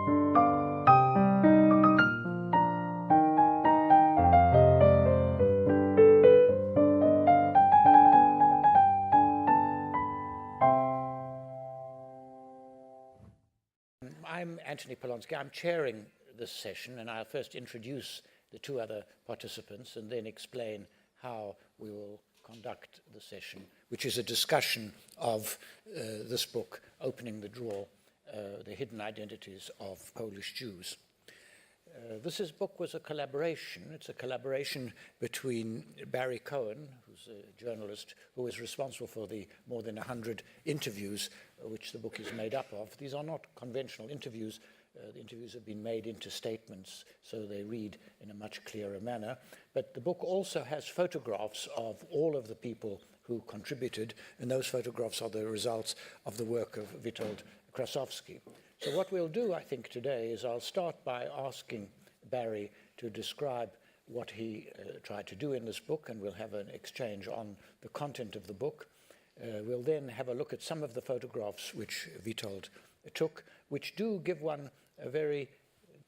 I'm Anthony Polonsky. I'm chairing this session, and I'll first introduce the two other participants and then explain how we will conduct the session, which is a discussion of this book, Opening the Drawer, The Hidden Identities of Polish Jews. This book was a collaboration. It's a collaboration between Barry Cohen, who's a journalist who is responsible for the more than 100 interviews which the book is made up of. These are not conventional interviews. The interviews have been made into statements, so they read in a much clearer manner. But the book also has photographs of all of the people who contributed, and those photographs are the results of the work of Witold Krasowski. So what we'll do, I think, today is I'll start by asking Barry to describe what he tried to do in this book, and we'll have an exchange on the content of the book. We'll then have a look at some of the photographs which Witold took, which do give one a very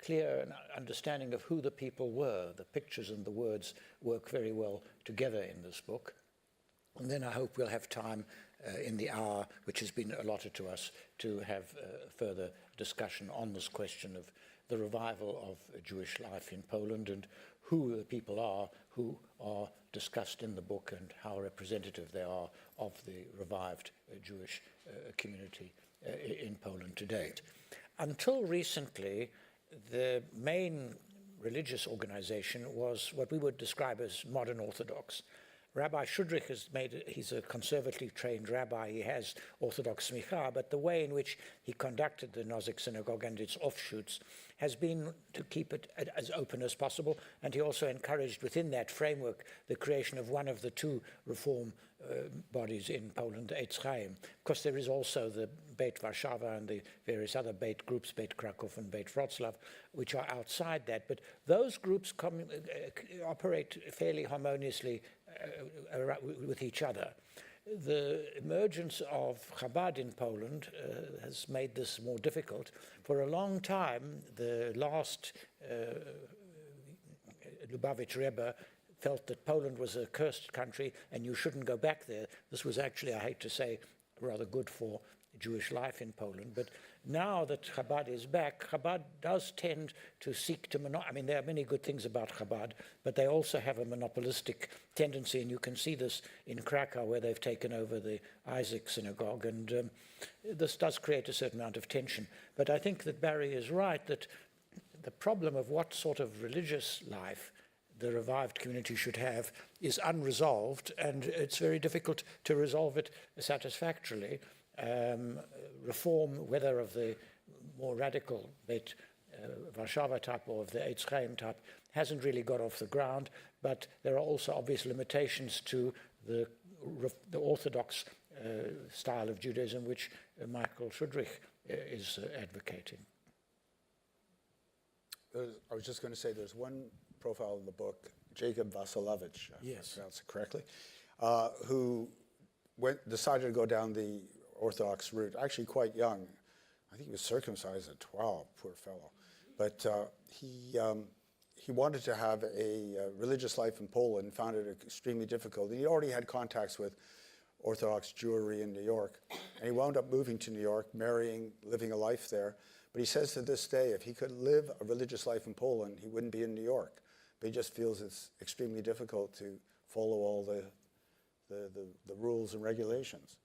clear understanding of who the people were. The pictures and the words work very well together in this book. And then I hope we'll have time in the hour which has been allotted to us to have further discussion on this question of the revival of Jewish life in Poland and who the people are who are discussed in the book and how representative they are of the revived Jewish community in Poland today. Until recently, the main religious organization was what we would describe as modern Orthodox. Rabbi Shudrich he's a conservatively trained rabbi. He has Orthodox smicha, but the way in which he conducted the Nozick Synagogue and its offshoots has been to keep it as open as possible, and he also encouraged within that framework the creation of one of the two reform bodies in Poland, the Eitz Chaim. Of course, there is also the Beit Warszawa and the various other Beit groups, Beit Krakow and Beit Wroclaw, which are outside that, but those groups operate fairly harmoniously with each other. The emergence of Chabad in Poland has made this more difficult. For a long time, the last Lubavitch Rebbe felt that Poland was a cursed country and you shouldn't go back there. This was actually, I hate to say, rather good for Jewish life in Poland. But now that Chabad is back, Chabad does tend to seek to I mean, there are many good things about Chabad, but they also have a monopolistic tendency, and you can see this in Krakow, where they've taken over the Isaac Synagogue, and this does create a certain amount of tension. But I think that Barry is right that the problem of what sort of religious life the revived community should have is unresolved, and it's very difficult to resolve it satisfactorily. Reform, whether of the more radical Beit Warszawa type or of the Eitz Chaim type, hasn't really got off the ground, but there are also obvious limitations to the Orthodox style of Judaism, which Michael Shudrich is advocating. I was just going to say there's one profile in the book, Jacob Vasilevich, if I pronounce it correctly, who decided to go down the Orthodox route, actually quite young. I think he was circumcised at 12, poor fellow. But he wanted to have a religious life in Poland and found it extremely difficult. And he already had contacts with Orthodox Jewry in New York. And he wound up moving to New York, marrying, living a life there. But he says to this day, if he could live a religious life in Poland, he wouldn't be in New York. But he just feels it's extremely difficult to follow all the rules and regulations.